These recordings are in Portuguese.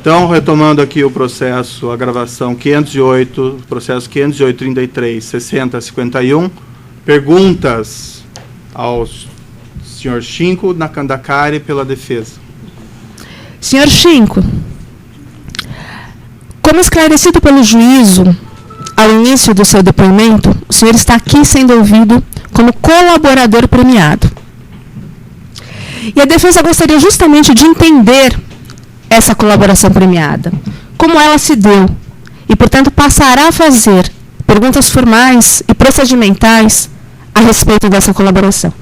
Então, retomando aqui o processo, a gravação 508, processo 508-33, 60-51, perguntas ao senhor Chinco Nakandakari pela defesa. Senhor Chinco, como esclarecido pelo juízo ao início do seu depoimento, o senhor está aqui sendo ouvido como colaborador premiado. E a defesa gostaria justamente de entender essa colaboração premiada, como ela se deu, e, portanto, passará a fazer perguntas formais e procedimentais a respeito dessa colaboração.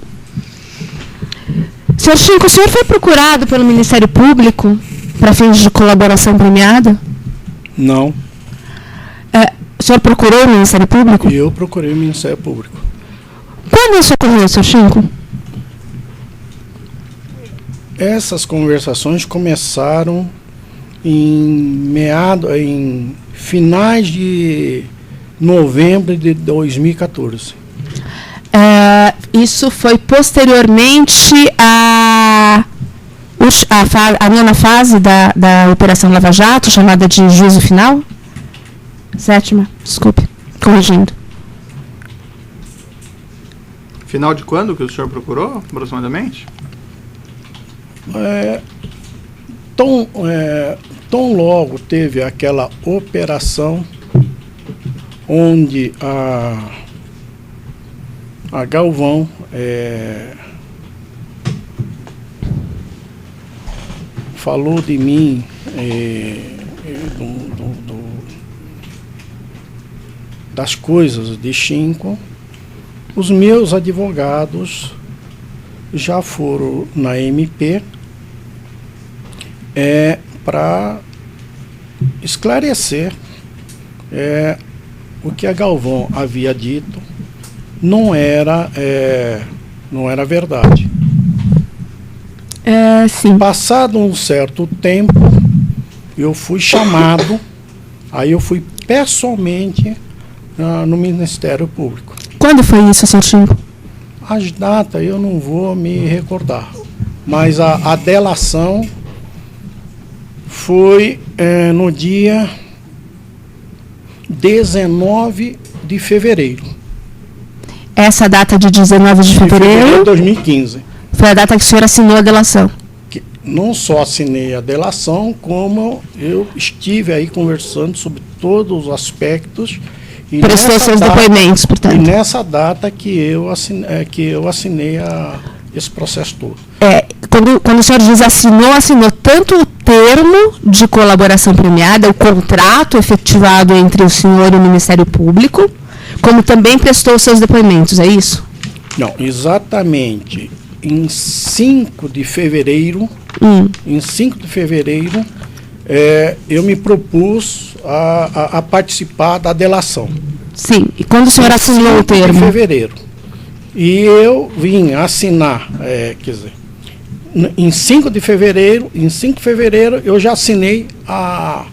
Senhor Chinco, o senhor foi procurado pelo Ministério Público para fins de colaboração premiada? Não. O senhor procurou o Ministério Público? Eu procurei o Ministério Público. Quando isso ocorreu, senhor Chinco? Essas conversações começaram em finais de novembro de 2014. Isso foi posteriormente à nona fase da Operação Lava Jato, chamada de juízo final? Sétima, desculpe, corrigindo. Final de quando que o senhor procurou, aproximadamente? Tão logo teve aquela operação onde a Galvão falou de mim, das coisas de Chinco, os meus advogados já foram na MP para esclarecer o que a Galvão havia dito não era verdade. Sim. Passado um certo tempo, eu fui chamado, aí eu fui pessoalmente no Ministério Público. Quando foi isso, senhor Chinco? As datas eu não vou me recordar, mas a delação foi no dia 19 de fevereiro. Essa data de 19 de fevereiro de 2015. Foi a data que o senhor assinou a delação? Que não só assinei a delação, como eu estive aí conversando sobre todos os aspectos. Prestou seus depoimentos, portanto. E nessa data que eu assinei esse processo todo. Quando o senhor diz assinou tanto o termo de colaboração premiada, o contrato efetivado entre o senhor e o Ministério Público, como também prestou seus depoimentos, é isso? Não, exatamente. Em 5 de fevereiro, eu me propus a participar da delação. Sim, e quando o senhor assinou o termo? Em fevereiro. E eu vim assinar, em 5 de fevereiro, eu já assinei a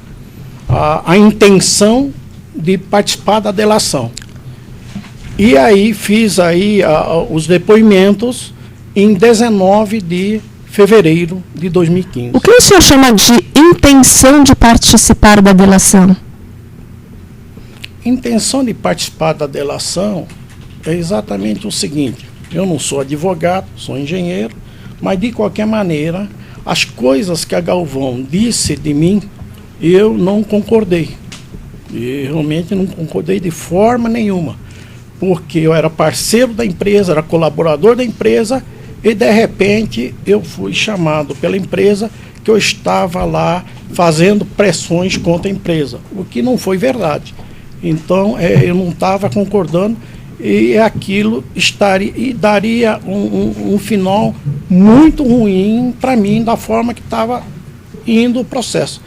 intenção de participar da delação. E aí fiz aí os depoimentos em 19 de fevereiro de 2015. O que o senhor chama de intenção de participar da delação? Intenção de participar da delação é exatamente o seguinte: eu não sou advogado, sou engenheiro, mas de qualquer maneira, as coisas que a Galvão disse de mim, eu não concordei. E realmente não concordei de forma nenhuma, porque eu era parceiro da empresa, era colaborador da empresa, e de repente eu fui chamado pela empresa que eu estava lá fazendo pressões contra a empresa, o que não foi verdade. Então eu não estava concordando, e aquilo daria um final muito ruim para mim, da forma que estava indo o processo.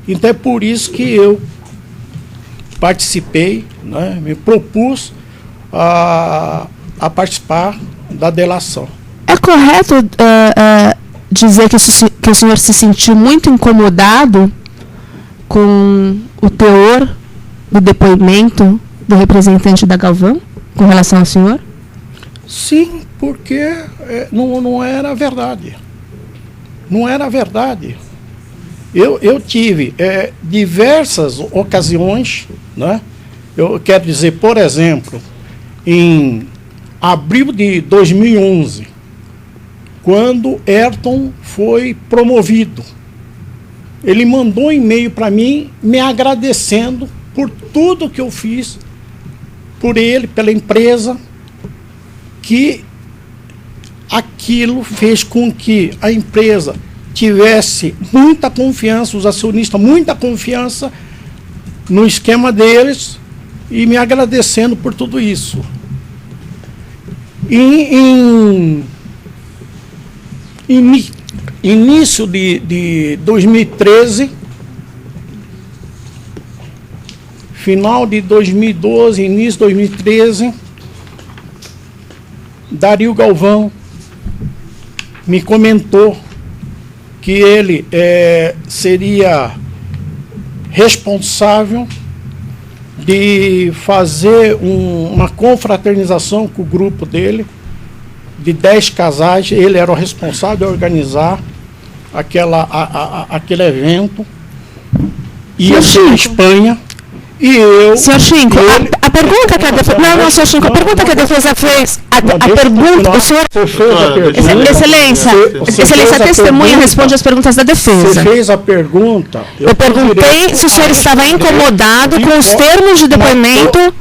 Então é por isso que eu participei, né, me propus a participar da delação. É correto dizer que o senhor se sentiu muito incomodado com o teor do depoimento do representante da Galvão com relação ao senhor? Sim, porque não era verdade. Não era verdade. Eu tive diversas ocasiões, né? Eu quero dizer, por exemplo, em abril de 2011, quando Ayrton foi promovido, ele mandou um e-mail para mim me agradecendo por tudo que eu fiz por ele, pela empresa, que aquilo fez com que a empresa tivesse muita confiança, os acionistas muita confiança no esquema deles, e me agradecendo por tudo isso. Em início de 2013, final de 2012, início de 2013, Dario Galvão me comentou que ele seria responsável de fazer uma confraternização com o grupo dele, de 10 casais. Ele era o responsável de organizar aquele evento. Ia ser na Espanha. E eu... Senhor Chinco, a pergunta que a defesa... Não, senhor Chinco, a pergunta que a defesa fez... A pergunta... O senhor... Excelência, a testemunha responde as perguntas da defesa. Você fez a pergunta... Eu perguntei se o senhor estava incomodado com os termos de depoimento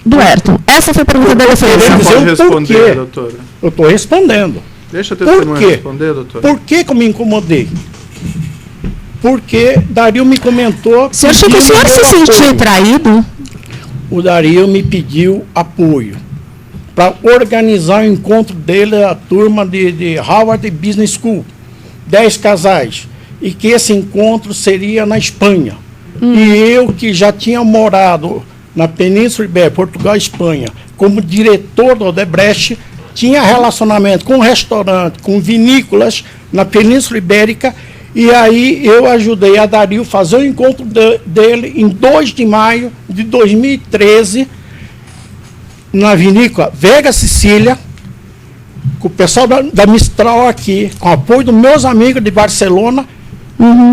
do Ayrton. Essa foi a pergunta da defesa. Você pode responder, doutora. Eu estou respondendo. Deixa a testemunha responder, doutora. Por que eu me incomodei? Porque Dario me comentou... Senhor Chico, o senhor se sentiu traído? O Dario me pediu apoio para organizar o encontro dele, a turma de Harvard Business School, 10 casais, e que esse encontro seria na Espanha. E eu, que já tinha morado na Península Ibérica, Portugal e Espanha, como diretor do Odebrecht, tinha relacionamento com restaurante, com vinícolas na Península Ibérica. E aí eu ajudei a Dario a fazer o encontro dele em 2 de maio de 2013, na vinícola Vega Sicília, com o pessoal da Mistral aqui, com o apoio dos meus amigos de Barcelona.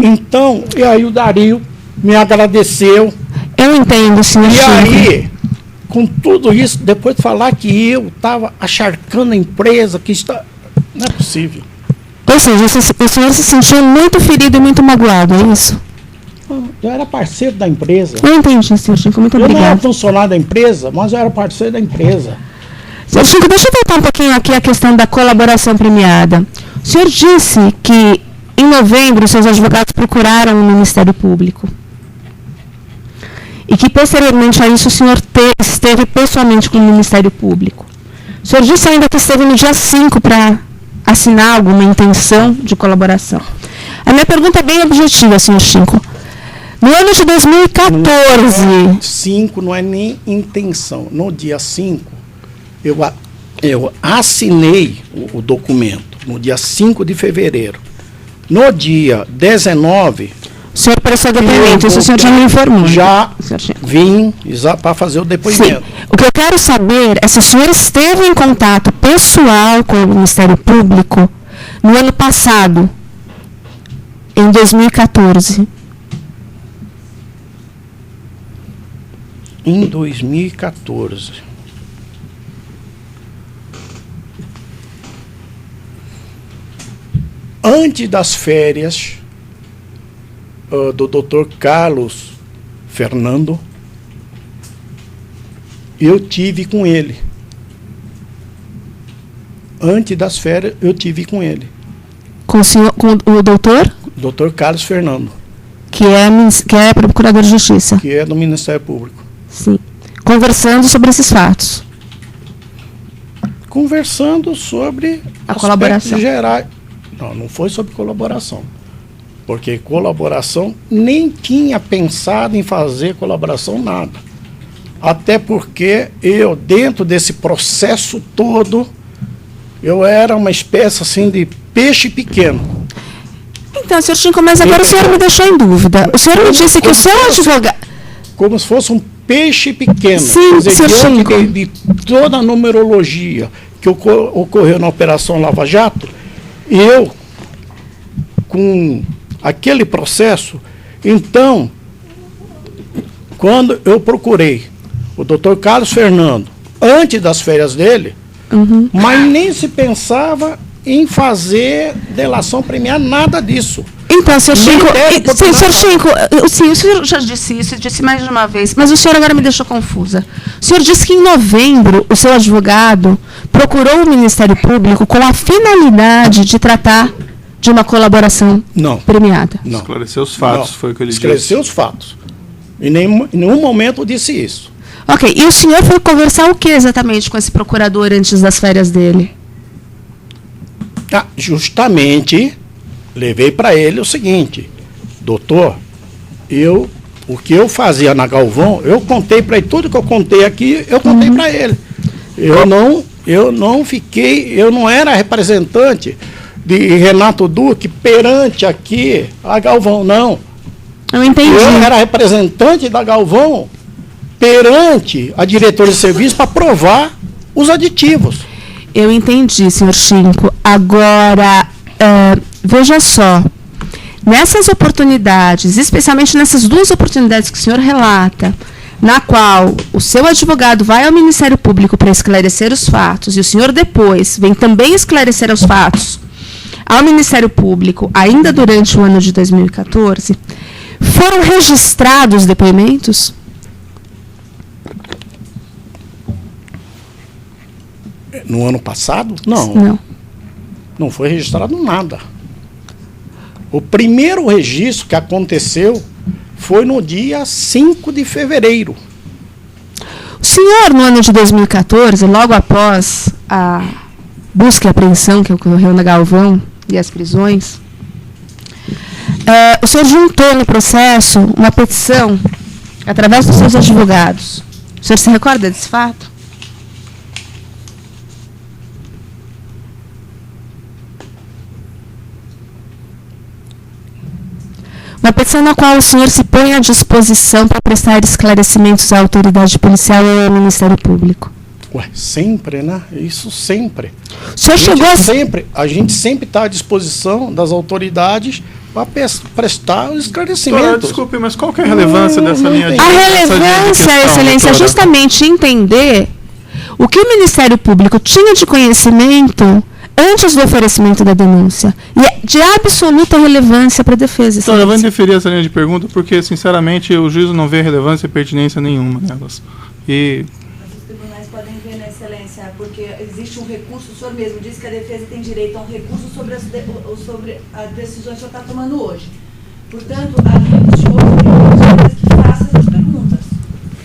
Então, e aí o Dario me agradeceu. Eu entendo, senhor Chico. E aí, com tudo isso, depois de falar que eu estava acharcando a empresa, que está... Não é possível. Ou seja, o senhor se sentiu muito ferido e muito magoado, é isso? Eu era parceiro da empresa. Eu entendi, senhor Chico, muito obrigado. Eu não era funcionário da empresa, mas eu era parceiro da empresa. Senhor Chico, deixa eu voltar um pouquinho aqui a questão da colaboração premiada. O senhor disse que, em novembro, seus advogados procuraram o Ministério Público. E que, posteriormente a isso, o senhor esteve pessoalmente com o Ministério Público. O senhor disse ainda que esteve no dia 5 para assinar alguma intenção de colaboração. A minha pergunta é bem objetiva, senhor Chico. No ano de 2014... 5 não é nem intenção. No dia 5, eu assinei o documento, no dia 5 de fevereiro. No dia 19... O senhor prestou depoimento, isso o senhor já me informou. Já vim para fazer o depoimento. Sim. O que eu quero saber é se o senhor esteve em contato pessoal com o Ministério Público no ano passado, em 2014. Em 2014. Antes das férias do Dr. Carlos Fernando, eu tive com ele. Antes das férias, eu tive com ele. Com o doutor? Dr. Carlos Fernando. Que é procurador de justiça. Que é do Ministério Público. Sim. Conversando sobre esses fatos. Conversando sobre a colaboração gerais. Não foi sobre colaboração. Porque colaboração, nem tinha pensado em fazer colaboração, nada. Até porque eu, dentro desse processo todo, eu era uma espécie assim de peixe pequeno. Então, senhor Chico, mas agora o senhor me deixou em dúvida. O senhor me disse que o seu advogado... Como se fosse um peixe pequeno. Sim, quer dizer, senhor Chico. De toda a numerologia que ocorreu na Operação Lava Jato, eu, com aquele processo. Então, quando eu procurei o doutor Carlos Fernando, antes das férias dele, mas nem se pensava em fazer delação premiada, nada disso. Então, senhor Chico, senhor Chico, sim, o senhor já disse isso, disse mais de uma vez, mas o senhor agora me deixou confusa. O senhor disse que em novembro o seu advogado procurou o Ministério Público com a finalidade de tratar de uma colaboração premiada. Não. Esclarecer os fatos, foi o que ele disse. Esclarecer os fatos. Em nenhum momento eu disse isso. Ok, e o senhor foi conversar o que exatamente com esse procurador antes das férias dele? Justamente, levei para ele o seguinte: doutor, o que eu fazia na Galvão, eu contei para ele, tudo que eu contei aqui, eu contei para ele. Eu não era representante de Renato Duque perante aqui a Galvão, não. Eu entendi. Eu era representante da Galvão perante a diretora de serviço para provar os aditivos. Eu entendi, senhor Chico. Agora, veja só, nessas oportunidades, especialmente nessas duas oportunidades que o senhor relata, na qual o seu advogado vai ao Ministério Público para esclarecer os fatos, e o senhor depois vem também esclarecer os fatos ao Ministério Público, ainda durante o ano de 2014, foram registrados depoimentos? No ano passado? Não. Não. Não foi registrado nada. O primeiro registro que aconteceu foi no dia 5 de fevereiro. O senhor, no ano de 2014, logo após a busca e apreensão que ocorreu na Galvão e as prisões, o senhor juntou no processo uma petição através dos seus advogados. O senhor se recorda desse fato? Uma petição na qual o senhor se põe à disposição para prestar esclarecimentos à autoridade policial e ao Ministério Público. Sempre, né? Isso sempre. O senhor chegou a gente sempre está à disposição das autoridades para prestar os esclarecimentos. Desculpe, mas qual que é a relevância dessa linha de A relevância, Excelência, é justamente entender o que o Ministério Público tinha de conhecimento antes do oferecimento da denúncia. E é de absoluta relevância para a defesa. Então, eu vou indeferir essa linha de pergunta porque, sinceramente, o juízo não vê relevância e pertinência nenhuma nelas. Mas os tribunais podem ver, né, Excelência, porque existe um recurso, o senhor mesmo disse que a defesa tem direito a um recurso sobre as decisões que o senhor está tomando hoje. Portanto, a linha do senhor que faça essas perguntas.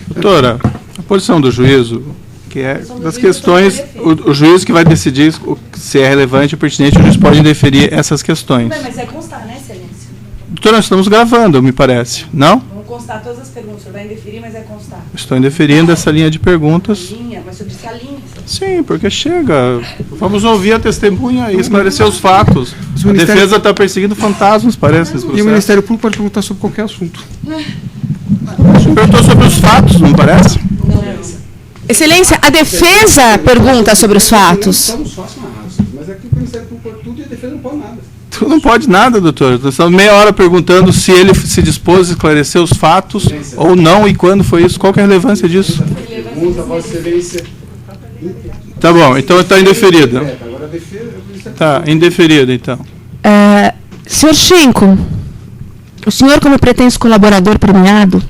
Doutora, a posição do juízo, que é das questões, o juiz que vai decidir se é relevante ou pertinente, o juiz pode indeferir essas questões. Mas é constar, né, Excelência? Doutora, nós estamos gravando, me parece, não? Vamos constar todas as perguntas, o senhor vai indeferir, mas é constar. Estou indeferindo essa linha de perguntas. Mas o senhor disse a linha. Sim, porque chega. Vamos ouvir a testemunha e esclarecer os fatos. A defesa está perseguindo fantasmas, parece. E o Ministério Público pode perguntar sobre qualquer assunto. Perguntou sobre os fatos, não parece? Excelência, a defesa pergunta sobre os fatos. Não somos fáceis, mas aqui o Ministério Público pode tudo e a defesa não pode nada. Tu não pode nada, doutor. Nós estamos meia hora perguntando se ele se dispôs a esclarecer os fatos ou não e quando foi isso. Qual que é a relevância disso? Pergunta, Vossa Excelência. Tá bom, então está indeferida. Agora a defesa. Tá, indeferida, então. Senhor Chico, o senhor, como pretenso colaborador premiado,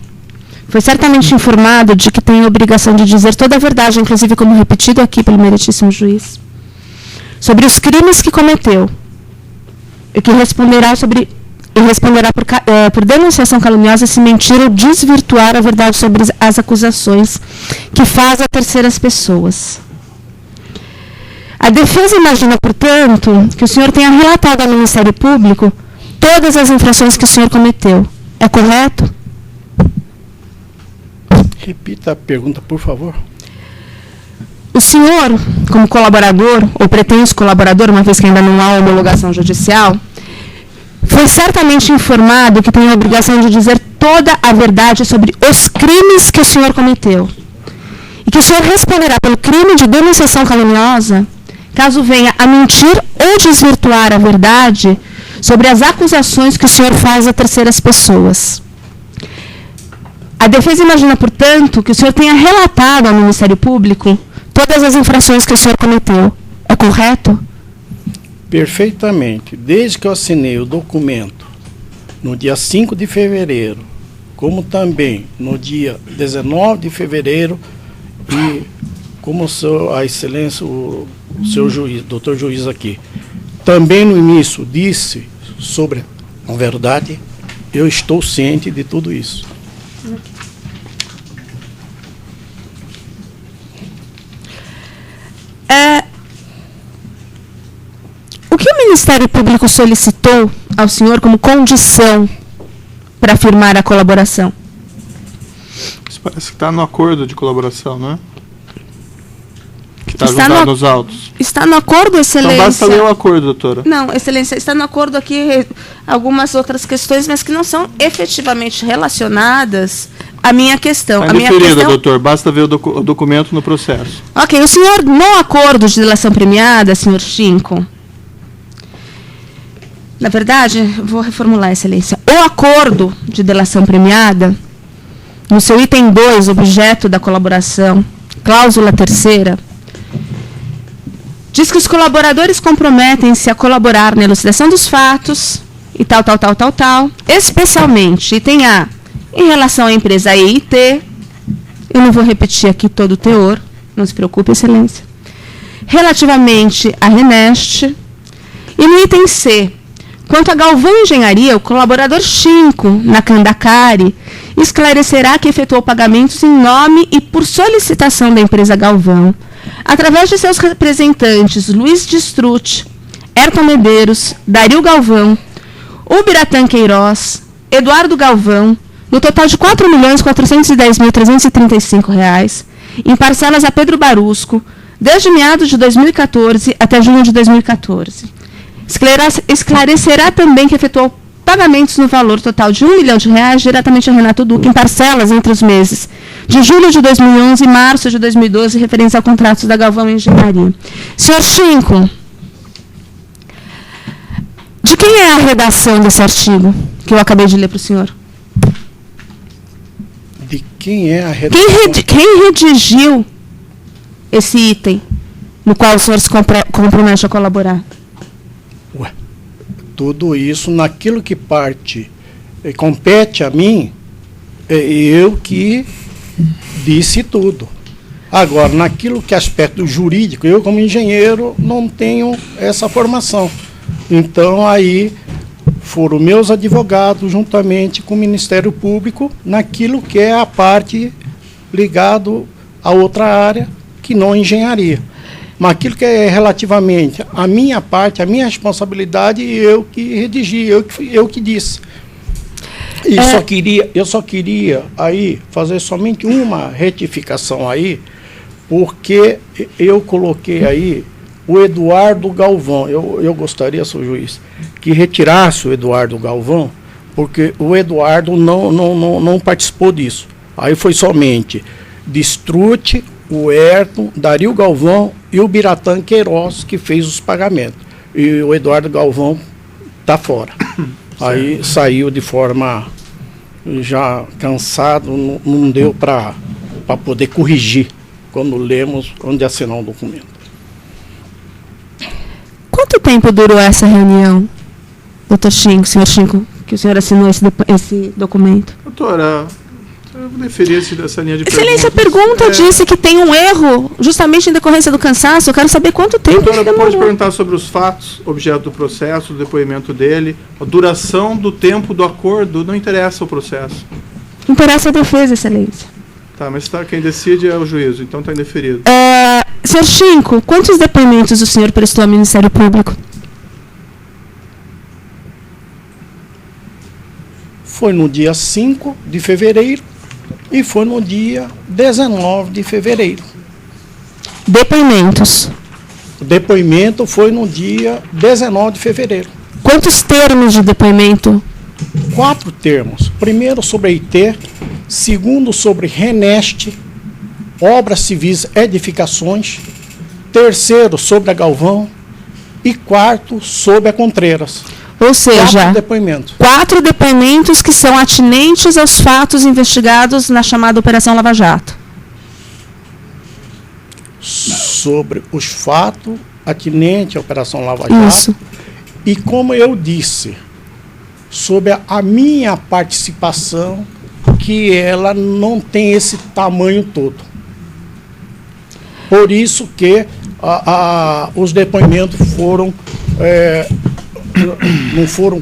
foi certamente informado de que tem a obrigação de dizer toda a verdade, inclusive como repetido aqui pelo meritíssimo juiz, sobre os crimes que cometeu, e que responderá por denunciação caluniosa se mentir ou desvirtuar a verdade sobre as acusações que faz a terceiras pessoas. A defesa imagina, portanto, que o senhor tenha relatado ao Ministério Público todas as infrações que o senhor cometeu. É correto? Repita a pergunta, por favor. O senhor, como colaborador, ou pretenso colaborador, uma vez que ainda não há homologação judicial, foi certamente informado que tem a obrigação de dizer toda a verdade sobre os crimes que o senhor cometeu. E que o senhor responderá pelo crime de denunciação caluniosa caso venha a mentir ou desvirtuar a verdade sobre as acusações que o senhor faz a terceiras pessoas. A defesa imagina, portanto, que o senhor tenha relatado ao Ministério Público todas as infrações que o senhor cometeu. É correto? Perfeitamente. Desde que eu assinei o documento no dia 5 de fevereiro, como também no dia 19 de fevereiro, e como a excelência, o seu juiz, doutor juiz aqui, também no início disse sobre a verdade, eu estou ciente de tudo isso. O que o Ministério Público solicitou ao senhor como condição para firmar a colaboração? Isso parece que está no acordo de colaboração, não é? Que está Está juntado no- nos autos. Está no acordo, excelência? Então basta ler o acordo, doutora. Não, excelência, está no acordo aqui algumas outras questões, mas que não são efetivamente relacionadas à minha questão. Está A minha indeferida, questão... doutor. Basta ver o documento no processo. Ok, o senhor, no acordo de delação premiada, senhor Chinco, na verdade, vou reformular, excelência. O acordo de delação premiada, no seu item 2, objeto da colaboração, cláusula 3ª, diz que os colaboradores comprometem-se a colaborar na elucidação dos fatos e tal, especialmente, item A, em relação à empresa EIT, eu não vou repetir aqui todo o teor, não se preocupe, excelência, relativamente à Renest, e no item C, quanto a Galvão Engenharia, o colaborador Chinco, na Candacari, esclarecerá que efetuou pagamentos em nome e por solicitação da empresa Galvão, através de seus representantes Luiz Distrucci, Ayrton Medeiros, Dario Galvão, Ubiratã Queiroz, Eduardo Galvão, no total de R$ 4.410.335, em parcelas a Pedro Barusco, desde meados de 2014 até junho de 2014. Esclarecerá também que efetuou pagamentos no valor total de R$ 1 milhão diretamente a Renato Duque, em parcelas entre os meses de julho de 2011 e março de 2012, referentes ao contrato da Galvão Engenharia. Senhor Chinco, de quem é a redação desse artigo que eu acabei de ler para o senhor? De quem é a redação? Quem redigiu esse item no qual o senhor se compromete a colaborar? Ué, tudo isso, naquilo que compete a mim, eu que disse tudo. Agora, naquilo que é aspecto jurídico, eu como engenheiro não tenho essa formação. Então, aí foram meus advogados, juntamente com o Ministério Público, naquilo que é a parte ligado a outra área, que não engenharia. Mas aquilo que é relativamente à minha parte, à minha responsabilidade, eu que redigi, eu que disse. E eu só queria aí fazer somente uma retificação aí, porque eu coloquei aí o Eduardo Galvão. Eu gostaria, senhor juiz, que retirasse o Eduardo Galvão, porque o Eduardo não participou disso. Aí foi somente Distrucci, o Ayrton, Dario Galvão e o Ubiratã Queiroz que fez os pagamentos. E o Eduardo Galvão está fora. Aí saiu de forma já cansado, não deu para poder corrigir quando lemos, onde assinar um documento. Quanto tempo durou essa reunião, doutor Chinco, senhor Chinco, que o senhor assinou esse documento? Doutora, eu vou deferir essa linha de Excelência, a perguntas. pergunta disse que tem um erro justamente em decorrência do cansaço. Eu quero saber quanto tempo Doutora, ele demorou. pode perguntar sobre os fatos, objeto do processo, do depoimento dele, a duração do tempo do acordo, não interessa o processo. Interessa a defesa, excelência. Tá, mas quem decide é o juízo, então está indeferido. Senhor Chinco, quantos depoimentos o senhor prestou ao Ministério Público? Foi no dia 5 de fevereiro e foi no dia 19 de fevereiro. Depoimentos. O depoimento foi no dia 19 de fevereiro. Quantos termos de depoimento? 4 termos. Primeiro sobre a IT, segundo sobre Renest, obras civis, edificações, terceiro sobre a Galvão e quarto sobre a Contreiras. Ou seja, 4 depoimentos. 4 depoimentos que são atinentes aos fatos investigados na chamada Operação Lava Jato. Sobre os fatos atinentes à Operação Lava Jato. Isso. E como eu disse, sobre a minha participação, que ela não tem esse tamanho todo. Por isso que os depoimentos foram, não foram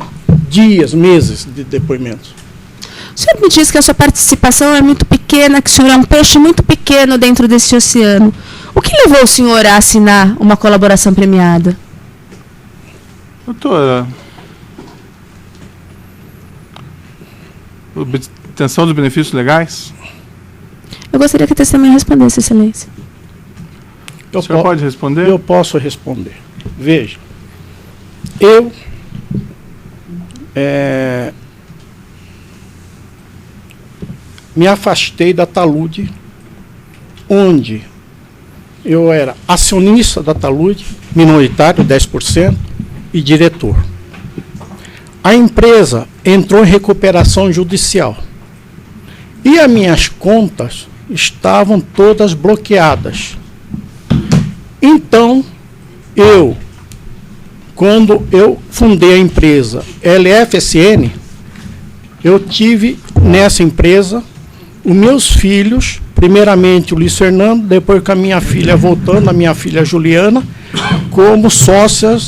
dias, meses de depoimentos. O senhor me diz que a sua participação é muito pequena, que o senhor é um peixe muito pequeno dentro desse oceano. O que levou o senhor a assinar uma colaboração premiada? Doutora, obtenção dos benefícios legais? Eu gostaria que a testemunha respondesse, Excelência. O senhor pode responder? Eu posso responder. Veja, eu me afastei da Talude, onde eu era acionista da Talude, minoritário, 10%, e diretor. A empresa entrou em recuperação judicial. E as minhas contas estavam todas bloqueadas. Então, quando eu fundei a empresa LFSN, eu tive nessa empresa os meus filhos, primeiramente o Luiz Fernando, depois com a minha filha voltando, a minha filha Juliana, como sócias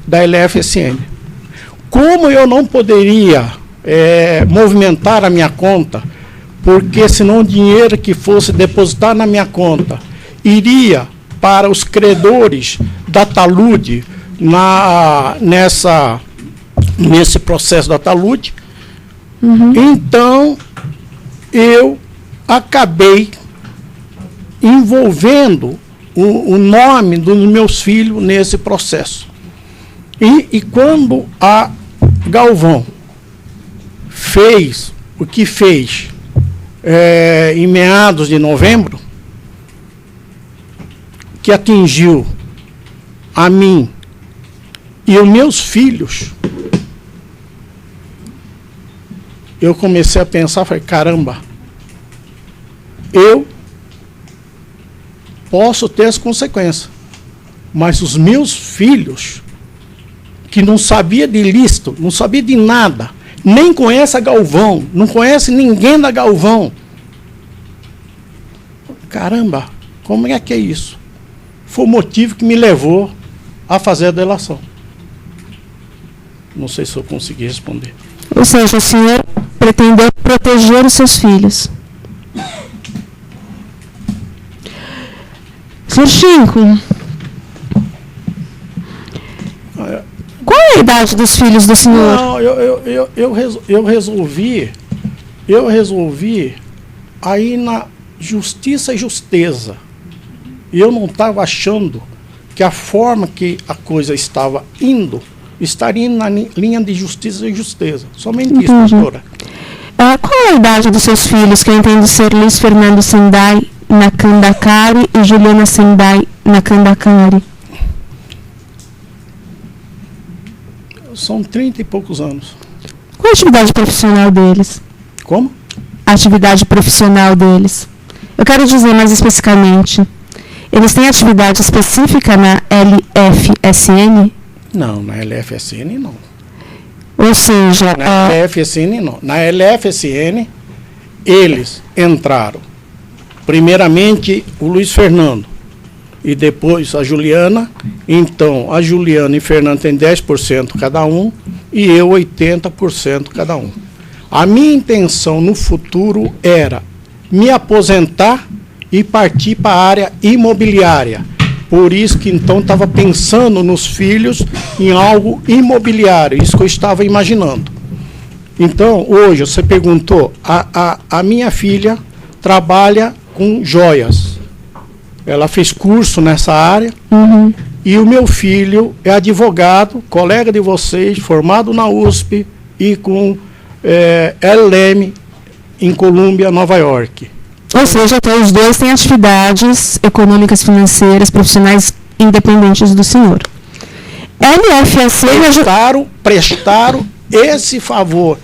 da LFSN. Como eu não poderia movimentar a minha conta, porque senão o dinheiro que fosse depositar na minha conta iria para os credores da Talude nesse processo da Talude. Então eu acabei envolvendo o nome dos meus filhos nesse processo. E quando a Galvão fez o que fez em meados de novembro, que atingiu a mim e os meus filhos, eu comecei a pensar, falei, caramba, eu posso ter as consequências, mas os meus filhos, que não sabia de ilícito, não sabia de nada, nem conhece a Galvão, não conhece ninguém da Galvão. Caramba, como é que é isso? Foi o motivo que me levou a fazer a delação. Não sei se eu consegui responder. Ou seja, o senhor pretendeu proteger os seus filhos. Senhor Chico, qual é a idade dos filhos do senhor? Não, eu resolvi aí na justiça e justeza. E eu não estava achando que a forma que a coisa estava indo estaria na linha de justiça e justeza. Somente isso, doutora. Qual é a idade dos seus filhos, que eu entendo ser Luiz Fernando Sendai na Candacari e Juliana Sendai na Candacari? São 30 e poucos anos. Qual a atividade profissional deles? Como? A atividade profissional deles. Eu quero dizer mais especificamente, eles têm atividade específica na LFSN? Não, na LFSN não. Ou seja... Na LFSN não. Na LFSN, eles entraram, primeiramente o Luiz Fernando e depois a Juliana. Então, a Juliana e o Fernando têm 10% cada um e eu 80% cada um. A minha intenção no futuro era me aposentar e partir para a área imobiliária. Por isso que então estava pensando nos filhos em algo imobiliário, isso que eu estava imaginando. Então, hoje, você perguntou, a minha filha trabalha com joias. Ela fez curso nessa área. E o meu filho é advogado, colega de vocês, formado na USP e com LLM em Colômbia, Nova York. Ou seja, até os dois têm atividades econômicas, financeiras, profissionais independentes do senhor. LFAC prestaram esse favor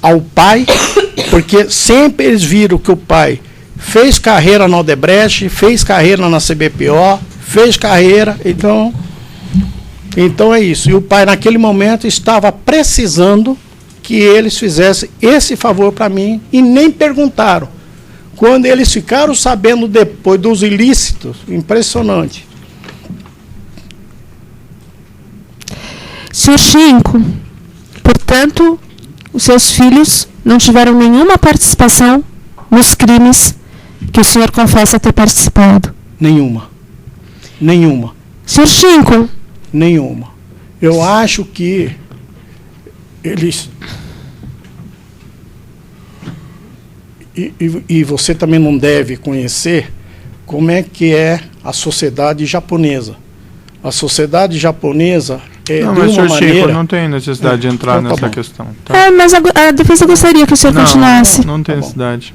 ao pai, porque sempre eles viram que o pai fez carreira na Odebrecht, fez carreira na CBPO, fez carreira, então é isso. E o pai, naquele momento, estava precisando que eles fizessem esse favor para mim e nem perguntaram. Quando eles ficaram sabendo depois dos ilícitos, impressionante. Senhor Chinco, portanto, os seus filhos não tiveram nenhuma participação nos crimes que o senhor confessa ter participado? Nenhuma. Senhor Chinco? Nenhuma. Eu acho que eles... E você também não deve conhecer como é que é a sociedade japonesa. A sociedade japonesa é Não, de mas, uma senhor maneira... Chico, não tem necessidade de entrar então tá nessa bom. questão. Tá? Mas a defesa gostaria que o senhor continuasse. Não tem Tá bom. necessidade.